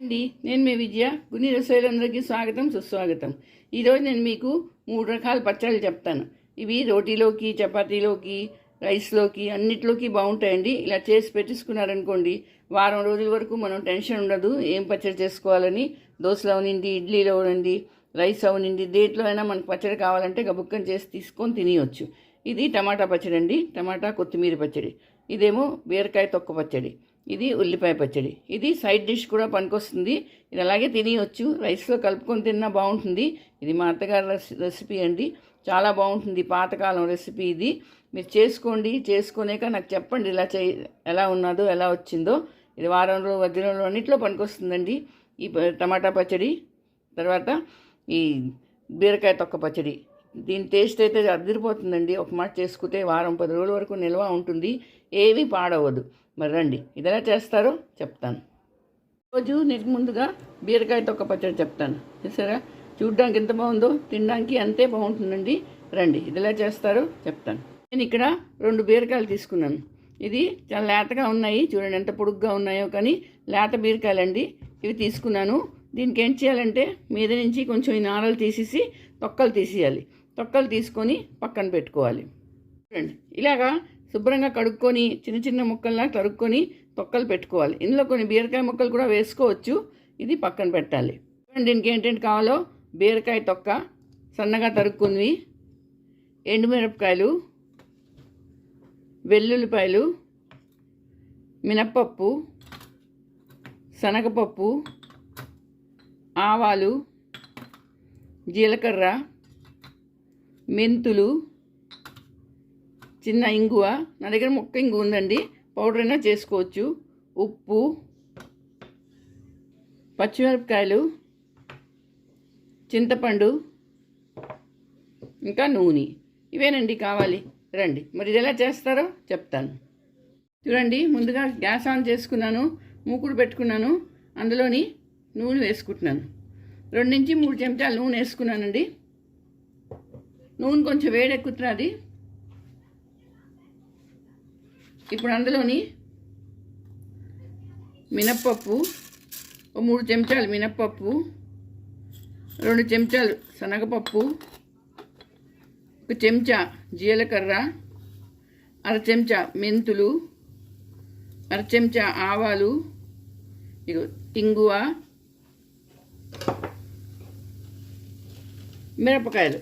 అండి నేను మీ విజయ గుని రసోయిలందరికీ స్వాగతం సుస్వాగతం. ఈరోజు నేను మీకు 3 రకాల పచ్చళ్ళు చెప్తాను. ఇవి రోటీలోకి, చపాతీలోకి, రైస్లోకి అన్నిట్లోకి బాగుంటాయండి. ఇలా చేసి పెట్టేసుకున్నారనుకోండి, వారం రోజుల వరకు మనం టెన్షన్ ఉండదు ఏం పచ్చడి చేసుకోవాలని. దోశలో అవనండి, ఇడ్లీలో అవనండి, రైస్ అవనండి, దేంట్లో అయినా మనకు పచ్చడి కావాలంటే గబుక్కని చేసి తీసుకొని తినేయచ్చు. ఇది టమాటా పచ్చడి అండి, టమాటా కొత్తిమీర పచ్చడి. ఇదేమో బీరకాయ తొక్క పచ్చడి. ఇది ఉల్లిపాయ పచ్చడి. ఇది సైడ్ డిష్ కూడా పనికొస్తుంది. ఇది అలాగే తినేయచ్చు, రైస్లో కలుపుకొని తిన్నా బాగుంటుంది. ఇది మా అత్తగారి రెసిపీ అండి, చాలా బాగుంటుంది. పాతకాలం రెసిపీ ఇది. మీరు చేసుకోండి, చేసుకునేక నాకు చెప్పండి ఇలా ఎలా ఉన్నదో, ఎలా వచ్చిందో. ఇది వారంలో వద్దిరంలో అన్నింటిలో పనికొస్తుందండి. ఈ టమాటా పచ్చడి, తర్వాత ఈ బీరకాయ తొక్క పచ్చడి. దీని టేస్ట్ అయితే అదిరిపోతుందండి. ఒక మాట చేసుకుంటే వారం 10 రోజుల వరకు నిల్వ ఉంటుంది, ఏవి పాడవద్దు. మరి రండి, ఇది ఎలా చేస్తారో చెప్తాను. రోజు నీకు ముందుగా బీరకాయ తొక్క పచ్చడి చెప్తాను. చూసారా, చూడ్డానికి ఎంత బాగుందో, తినడానికి అంతే బాగుంటుందండి. రండి, ఇది ఎలా చేస్తారో చెప్తాను. నేను ఇక్కడ 2 బీరకాయలు తీసుకున్నాను. ఇది చాలా లేతగా ఉన్నాయి, చూడండి ఎంత పొడుగ్గా ఉన్నాయో. కానీ లేత బీరకాయలండి ఇవి తీసుకున్నాను. దీనికి ఏం చేయాలంటే మీద నుంచి కొంచెం ఈ నారలు తీసేసి తొక్కలు తీసేయాలి. తొక్కలు తీసుకొని పక్కన పెట్టుకోవాలి. చూడండి, ఇలాగా శుభ్రంగా కడుక్కొని చిన్న చిన్న ముక్కల్లా తరుక్కొని తొక్కలు పెట్టుకోవాలి. ఇందులో కొన్ని బీరకాయ ముక్కలు కూడా వేసుకోవచ్చు. ఇది పక్కన పెట్టాలి. దీనికి ఏంటంటే కావాలో బీరకాయ తొక్క సన్నగా తరుక్కుని, ఎండుమిరపకాయలు, వెల్లుల్లిపాయలు, మినప్పప్పు, శనగపప్పు, ఆవాలు, జీలకర్ర, మెంతులు, చిన్న ఇంగువ, నా దగ్గర మొక్క ఇంగువ ఉందండి, పౌడర్ అయినా చేసుకోవచ్చు, ఉప్పు, పచ్చిమిరపకాయలు, చింతపండు, ఇంకా నూనె. ఇవేనండి కావాలి. రండి, మరి ఇది ఎలా చేస్తారో చెప్తాను. చూడండి, ముందుగా గ్యాస్ ఆన్ చేసుకున్నాను, మూకుడు పెట్టుకున్నాను. అందులోని నూనె వేసుకుంటున్నాను. 2 నుంచి 3 చెంచాలు నూనె వేసుకున్నానండి. నూనె కొంచెం వేడెక్కుతున్నది. ఇప్పుడు అందులోని మినప్పప్పు, 3 చెంచాలు మినప్పప్పు, 2 చెంచాలు శనగపప్పు, 1 చెంచా జీలకర్ర, 1/2 చెంచా మెంతులు, 1/2 చెంచా ఆవాలు, ఇంగువ, మిరపకాయలు.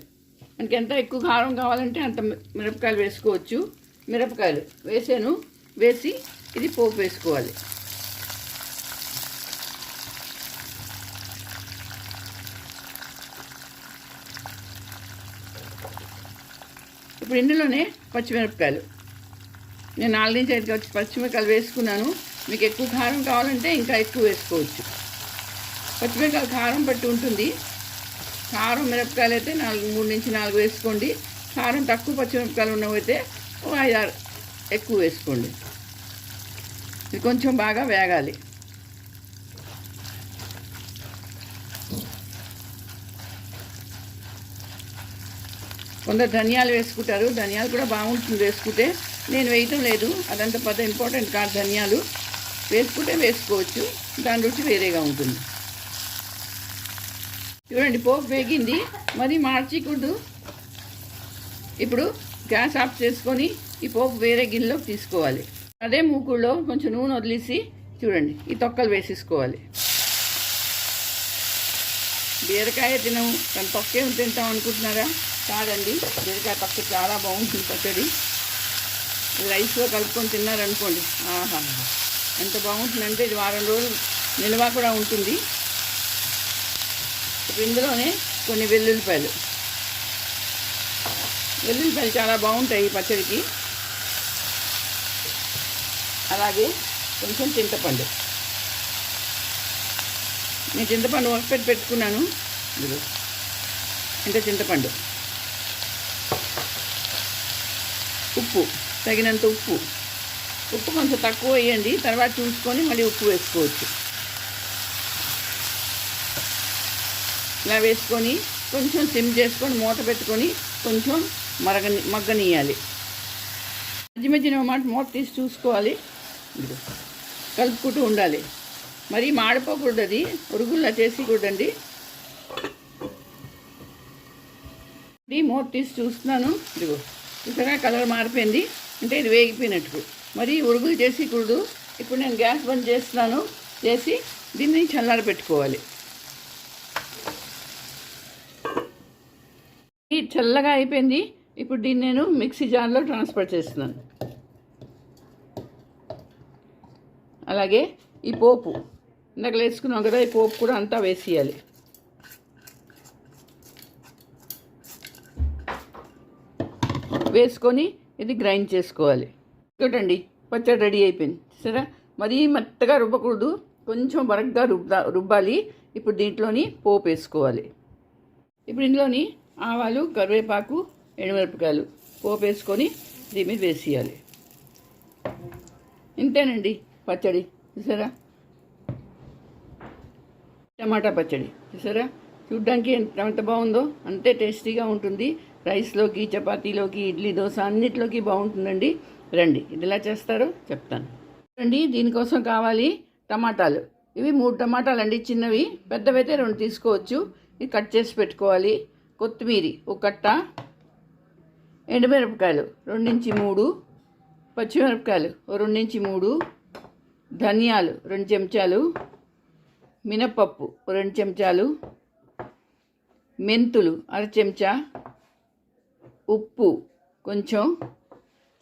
మనకి ఎంత ఎక్కువ కారం కావాలంటే అంత మిరపకాయలు వేసుకోవచ్చు. మిరపకాయలు వేసాను. వేసి ఇది పోపు వేసుకోవాలి. ఇప్పుడు ఇందులోనే పచ్చిమిరపకాయలు, నేను 4 నుంచి 5 పచ్చిమిరపకాయలు వేసుకున్నాను. మీకు ఎక్కువ కారం కావాలంటే ఇంకా ఎక్కువ వేసుకోవచ్చు. పచ్చిమిరపకాయలు కారం పట్టి ఉంటుంది. కారం మిరపకాయలు అయితే 3 నుంచి 4 వేసుకోండి. కారం తక్కువ పచ్చిమిరపకాయలు ఉన్నవైతే 5-6 ఎక్కువ వేసుకోండి. ఇది కొంచెం బాగా వేగాలి. కొందరు ధనియాలు వేసుకుంటారు, ధనియాలు కూడా బాగుంటుంది వేసుకుంటే. నేను వేయటం లేదు, అదంతా పెద్ద ఇంపార్టెంట్ కాదు. ధనియాలు వేసుకుంటే వేసుకోవచ్చు, దాని రుచి వేరేగా ఉంటుంది. చూడండి, పోపు వేగింది, మరి మార్చకూడదు. ఇప్పుడు గ్యాస్ ఆఫ్ చేసుకొని ఈ పోపు వేరే గిన్నెలోకి తీసుకోవాలి. అదే మూకుడులో కొంచెం నూనె వదిలేసి చూడండి ఈ తొక్కలు వేసేసుకోవాలి. బీరకాయ తినము కానీ తొక్కే తింటాం అనుకుంటున్నారా? కాదండి, బీరకాయ తొక్క చాలా బాగుంటుంది పచ్చడి. రైస్లో కలుపుకొని తిన్నారనుకోండి, ఆహా ఎంత బాగుంటుందంటే ఇది వారం రోజులు నిల్వ కూడా ఉంటుంది. ఇప్పుడు ఇందులోనే కొన్ని వెల్లుల్లిపాయలు చాలా బాగుంటాయి ఈ పచ్చడికి. అలాగే కొంచెం చింతపండు, నేను చింతపండు పెట్టుకున్నాను. ఇంకా చింతపండు, ఉప్పు తగినంత ఉప్పు. ఉప్పు కొంచెం తక్కువ వేయండి, తర్వాత చూసుకొని మళ్ళీ ఉప్పు వేసుకోవచ్చు. ఇలా వేసుకొని కొంచెం సిమ్ చేసుకొని మూత పెట్టుకొని కొంచెం మగ్గనియాలి. మధ్య మధ్యన మాట మూత తీసి చూసుకోవాలి, కలుపుకుంటూ ఉండాలి. మరీ మాడిపోకూడదు, అది ఉరుగుల్లా చేసేకూడదండి. ఇది మూత తీసి చూస్తున్నాను, ఇదిగో చూసారా కలర్ మారిపోయింది, అంటే ఇది వేగిపోయినట్టు. మరీ ఉరుగులు చేసేకూడదు. ఇప్పుడు నేను గ్యాస్ బంద్ చేస్తున్నాను, చేసి దీన్ని చల్లార పెట్టుకోవాలి. ఇది చల్లగా అయిపోయింది. ఇప్పుడు దీన్ని నేను మిక్సీ జార్లో ట్రాన్స్ఫర్ చేస్తున్నాను. అలాగే ఈ పోపు ఇందాక వేసుకున్నాం కదా, ఈ పోపు కూడా అంతా వేసేయాలి. వేసుకొని ఇది గ్రైండ్ చేసుకోవాలి. చూడండి పచ్చడి రెడీ అయిపోయింది. సరే, మరీ మెత్తగా రుబ్బకూడదు, కొంచెం బరగ్గా రుబ్బాలి. ఇప్పుడు దీంట్లోని పోపు వేసుకోవాలి. ఇప్పుడు ఇందులోని ఆవాలు, కరివేపాకు, ఎండుమిరపకాయలు పోపు వేసుకొని దీని మీద వేసేయాలి. ఇంతేనండి పచ్చడి. చూసారా, టమాటా పచ్చడి. చూసారా, చూడ్డానికి ఎంత బాగుందో, అంతే టేస్టీగా ఉంటుంది. రైస్లోకి, చపాతీలోకి, ఇడ్లీ, దోశ అన్నిట్లోకి బాగుంటుందండి. రండి, ఇది ఎలా చేస్తారో చెప్తాను. రండి, దీనికోసం కావాలి టమాటాలు. ఇవి 3 టమాటాలు అండి, చిన్నవి. పెద్దవైతే 2 తీసుకోవచ్చు. ఇది కట్ చేసి పెట్టుకోవాలి. కొత్తిమీర 1 కట్ట, ఎండుమిరపకాయలు 2 నుంచి 3, పచ్చిమిరపకాయలు 2 నుంచి 3, ధనియాలు 2 చెంచాలు, మినపప్పు 2 చెంచాలు, మెంతులు 1/2 చెంచా, ఉప్పు కొంచెం,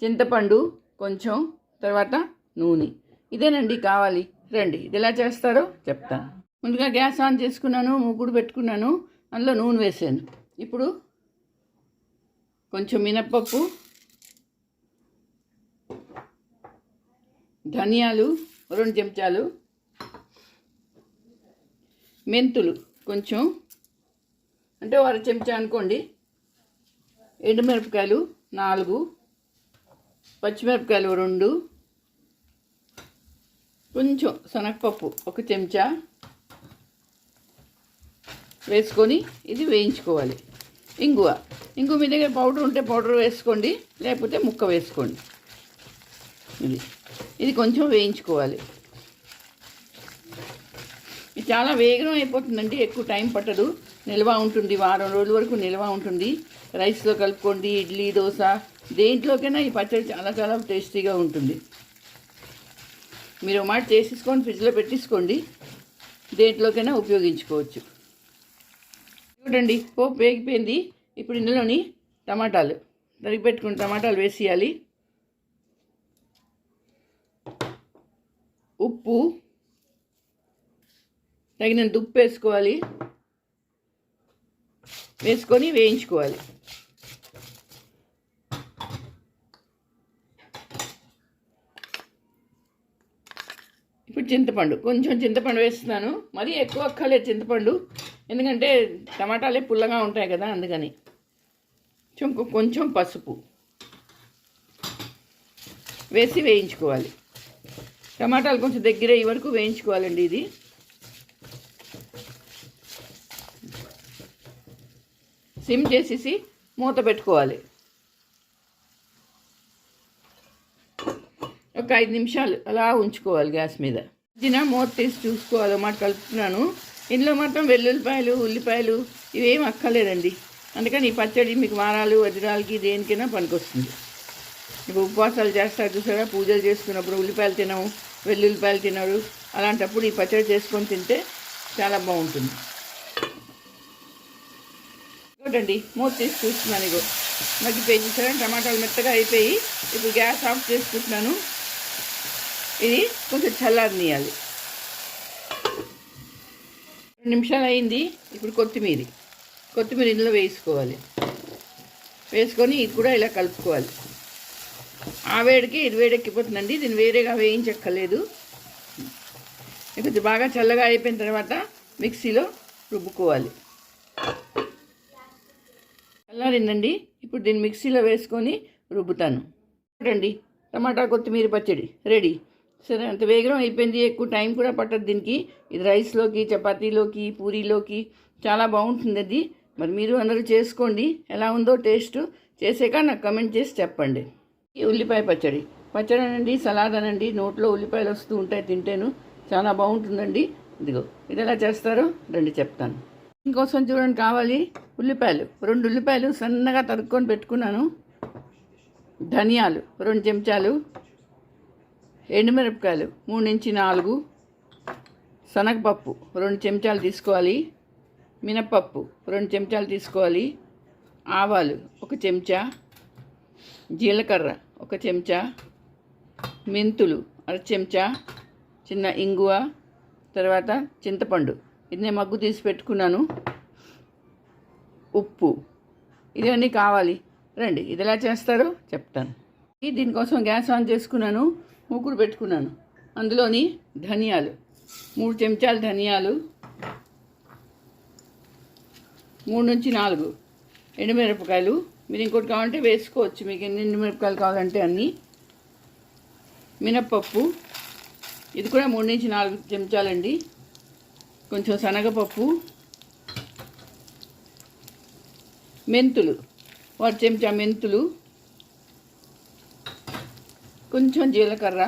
చింతపండు కొంచెం, తర్వాత నూనె. ఇదేనండి కావాలి. రండి, ఇది ఎలా చేస్తారో చెప్తాను. ముందుగా గ్యాస్ ఆన్ చేసుకున్నాను, మూకుడు పెట్టుకున్నాను, అందులో నూనె వేసాను. ఇప్పుడు కొంచెం మినప్పప్పు, ధనియాలు 2 చెంచాలు, మెంతులు కొంచెం, అంటే 1/2 చెంచా అనుకోండి, ఎండుమిరపకాయలు 4, పచ్చిమిరపకాయలు 2, కొంచెం శనగపప్పు 1 చెంచా వేసుకొని ఇది వేయించుకోవాలి. ఇంగువ మీ దగ్గర పౌడర్ ఉంటే పౌడర్ వేసుకోండి, లేకపోతే ముక్క వేసుకోండి. ఇది కొంచెం వేయించుకోవాలి. ఇది చాలా వేగం అయిపోతుందండి, ఎక్కువ టైం పట్టదు, నిల్వ ఉంటుంది, వారం రోజుల వరకు నిల్వ ఉంటుంది. రైస్లో కలుపుకోండి, ఇడ్లీ, దోశ దేంట్లోకైనా ఈ పచ్చడి చాలా చాలా టేస్టీగా ఉంటుంది. మీరు ఒక మాట చేసేసుకొని ఫ్రిడ్జ్లో పెట్టేసుకోండి, దేంట్లోకైనా ఉపయోగించుకోవచ్చు. చూడండి, పోపు వేగిపోయింది. ఇప్పుడు ఇందులోని టమాటాలు, తరిగి పెట్టుకుని టమాటాలు వేసేయాలి. ఉప్పు తగినంత ఉప్పు వేసుకోవాలి. వేసుకొని వేయించుకోవాలి. ఇప్పుడు చింతపండు, కొంచెం చింతపండు వేస్తున్నాను. మరీ ఎక్కువ అక్కర్లేదు చింతపండు, ఎందుకంటే టమాటాలే పుల్లగా ఉంటాయి కదా, అందుకని. కొంచెం పసుపు వేసి వేయించుకోవాలి. టమాటాలు కొంచెం దగ్గర అయ్యే వరకు వేయించుకోవాలండి. ఇది సిమ్ చేసేసి మూత పెట్టుకోవాలి. ఒక 5 నిమిషాలు అలా ఉంచుకోవాలి గ్యాస్ మీద. మూత తీసి చూసుకోవాలి. మాట కలుపుతున్నాను. ఇందులో మాత్రం వెల్లుల్లిపాయలు, ఉల్లిపాయలు ఇవేం అక్కర్లేదండి. అందుకని ఈ పచ్చడి మీకు వారాలు, వజ్రాలకి దేనికైనా పనికొస్తుంది. ఇప్పుడు ఉపవాసాలు చేస్తారు చూసారా, పూజలు చేసుకున్నప్పుడు ఉల్లిపాయలు తినము, వెల్లుల్లిపాయలు తినరు, అలాంటప్పుడు ఈ పచ్చడి చేసుకొని తింటే చాలా బాగుంటుంది. చూడండి, మూత తీసి చూస్తున్నాను. ఇగో మగ్గిపోయి చూసారా, టమాటాలు మెత్తగా అయిపోయి. ఇప్పుడు గ్యాస్ ఆఫ్ చేసుకుంటున్నాను. ఇది కొంచెం చల్లారనియాలి. 2 నిమిషాలు అయింది. ఇప్పుడు కొత్తిమీర ఇందులో వేసుకోవాలి. వేసుకొని ఇది కూడా ఇలా కలుపుకోవాలి. ఆ వేడికి ఇది వేడెక్కిపోతుందండి, దీన్ని వేరేగా వేయించక్కర్లేదు. ఇప్పుడు బాగా చల్లగా అయిపోయిన తర్వాత మిక్సీలో రుబ్బుకోవాలి. చల్లారిందండి. ఇప్పుడు దీన్ని మిక్సీలో వేసుకొని రుబ్బుతాను. చూడండి, టమాటా కొత్తిమీర పచ్చడి రెడీ. సరే, అంత వేగం అయిపోయింది, ఎక్కువ టైం కూడా పట్టదు దీనికి. ఇది రైస్లోకి, చపాతీలోకి, పూరీలోకి చాలా బాగుంటుంది అది. మరి మీరు అందరూ చేసుకోండి, ఎలా ఉందో టేస్ట్. చేసాక నాకు కమెంట్ చేసి చెప్పండి. ఈ ఉల్లిపాయ పచ్చడి అనండి, సలాడ్ అనండి, నోట్లో ఉల్లిపాయలు వస్తూ ఉంటాయి తింటేను. చాలా బాగుంటుందండి. ఇదిగో ఇది ఎలా చేస్తారో రండి చెప్తాను. దీనికోసం చూడండి కావాలి ఉల్లిపాయలు, 2 ఉల్లిపాయలు సన్నగా తరుక్కొని పెట్టుకున్నాను. ధనియాలు 2 చెంచాలు, ఎండుమిరపకాయలు 3 నుంచి 4, శనగపప్పు 2 చెంచాలు తీసుకోవాలి, మినప్పప్పు 2 చెంచాలు తీసుకోవాలి, ఆవాలు 1 చెంచా, జీలకర్ర 1 చెంచా, మెంతులు 1/2 చెంచా, చిన్న ఇంగువ, తర్వాత చింతపండు ఇది నేను మగ్గు తీసి పెట్టుకున్నాను, ఉప్పు ఇవన్నీ కావాలి. రండి ఇది ఎలా చేస్తారో చెప్తాను. దీనికోసం గ్యాస్ ఆన్ చేసుకున్నాను, మూకుడు పెట్టుకున్నాను. అందులోని ధనియాలు 3 చెంచాలు ధనియాలు, 3 నుంచి 4 ఎండుమిరపకాయలు. మీరు ఇంకోటి కావాలంటే వేసుకోవచ్చు, మీకు ఎన్ని ఎండుమిరపకాయలు కావాలంటే అన్నీ. మినప్పప్పు ఇది కూడా 3 నుంచి 4 చెంచాలండి. కొంచెం శనగపప్పు, మెంతులు 1 చెంచా మెంతులు, కొంచెం జీలకర్ర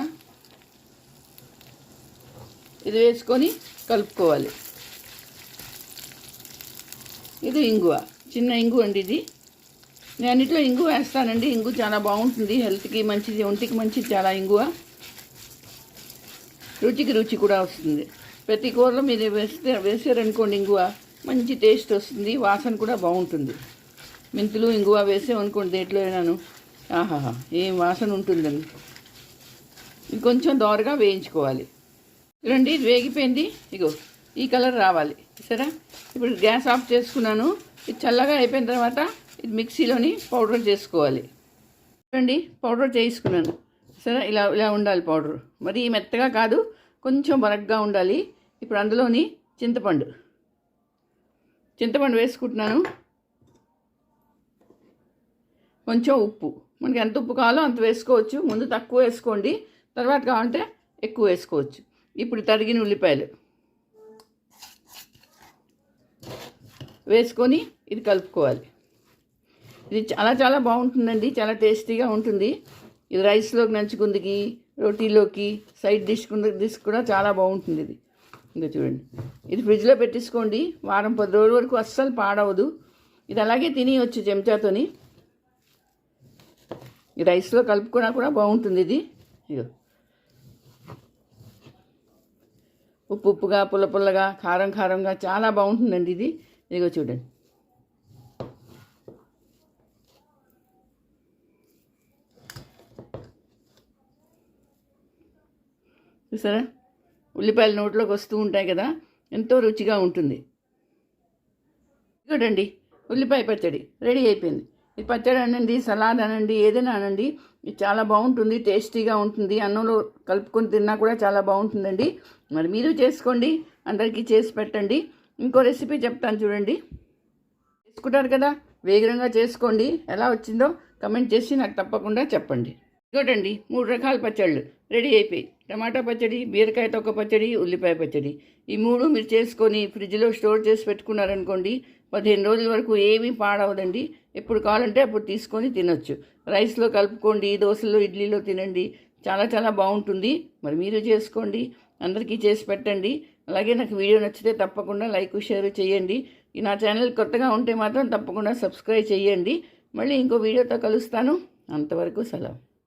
ఇది వేసుకొని కలుపుకోవాలి. ఇది ఇంగువ, చిన్న ఇంగు అండి ఇది. నేను అన్నిట్లో ఇంగు వేస్తానండి. ఇంగు చాలా బాగుంటుంది, హెల్త్కి మంచిది, ఒంటికి మంచిది చాలా ఇంగువ. రుచికి రుచి కూడా వస్తుంది. ప్రతి కూరలో మీరు వేసారనుకోండి ఇంగువ మంచి టేస్ట్ వస్తుంది, వాసన కూడా బాగుంటుంది. మెంతులు ఇంగువ వేసామనుకోండి దేంట్లో అయినాను, ఆహాహా ఏం వాసన ఉంటుందండి. ఇది కొంచెం దోరగా వేయించుకోవాలి. చూడండి ఇది వేగిపోయింది, ఇగో ఈ కలర్ రావాలి సరే. ఇప్పుడు గ్యాస్ ఆఫ్ చేసుకున్నాను. ఇది చల్లగా అయిపోయిన తర్వాత ఇది మిక్సీలోని పౌడర్ చేసుకోవాలి. చూడండి పౌడర్ చేసుకున్నాను సరే. ఇలా ఇలా ఉండాలి పౌడర్, మరి మెత్తగా కాదు, కొంచెం బరగ్గా ఉండాలి. ఇప్పుడు అందులోని చింతపండు వేసుకుంటున్నాను. కొంచెం ఉప్పు, మనకి ఎంత ఉప్పు కావాలో అంత వేసుకోవచ్చు. ముందు తక్కువ వేసుకోండి, తర్వాత కావాలంటే ఎక్కువ వేసుకోవచ్చు. ఇప్పుడు తరిగిన ఉల్లిపాయలు వేసుకొని ఇది కలుపుకోవాలి. ఇది చాలా చాలా బాగుంటుందండి, చాలా టేస్టీగా ఉంటుంది. ఇది రైస్లోకి నంచుకుందికి, రోటీలోకి, సైడ్ డిష్ కూడా చాలా బాగుంటుంది ఇది. ఇంకా చూడండి ఇది ఫ్రిడ్జ్లో పెట్టేసుకోండి, వారం 10 రోజుల వరకు అస్సలు పాడవదు. ఇది అలాగే తినేయచ్చు చెంచాతోని. ఈ రైస్లో కలుపుకున్నా కూడా బాగుంటుంది ఇది. ఇగో ఉప్పు ఉప్పుగా, పుల్ల పుల్లగా, కారం కారంగా చాలా బాగుంటుందండి ఇది. ఇదిగో చూడండి చూసారా, ఉల్లిపాయలు నోట్లోకి వస్తూ ఉంటాయి కదా, ఎంతో రుచిగా ఉంటుంది. చూడండి ఉల్లిపాయ పచ్చడి రెడీ అయిపోయింది. ఈ పచ్చడి అనండి, సలాడ్ అనండి, ఏదైనా అనండి, ఇది చాలా బాగుంటుంది, టేస్టీగా ఉంటుంది. అన్నంలో కలుపుకొని తిన్నా కూడా చాలా బాగుంటుందండి. మరి మీరు చేసుకోండి, అందరికీ చేసి పెట్టండి. ఇంకో రెసిపీ చెప్తాను చూడండి. చేసుకుంటారు కదా, వేగంగా చేసుకోండి. ఎలా వచ్చిందో కమెంట్ చేసి నాకు తప్పకుండా చెప్పండి. చూడండి 3 రకాల పచ్చళ్ళు రెడీ అయిపోయి, టమాటా పచ్చడి, బీరకాయ తొక్క పచ్చడి, ఉల్లిపాయ పచ్చడి. ఈ 3 మీరు చేసుకొని ఫ్రిడ్జ్లో స్టోర్ చేసి పెట్టుకున్నారనుకోండి, 15 రోజుల వరకు ఏమీ పాడవదండి. ఎప్పుడు కావాలంటే అప్పుడు తీసుకొని తినొచ్చు. రైస్లో కలుపుకోండి, దోశలో, ఇడ్లీలో తినండి, చాలా చాలా బాగుంటుంది. మరి మీరు చేసుకోండి, అందరికీ చేసి పెట్టండి. అలాగే నాకు వీడియో నచ్చితే తప్పకుండా లైక్ షేర్ చేయండి. నా ఛానల్ కొత్తగా ఉంటే మాత్రం తప్పకుండా సబ్స్క్రైబ్ చేయండి. మళ్ళీ ఇంకో వీడియోతో కలుస్తాను. అంతవరకు సెలవు.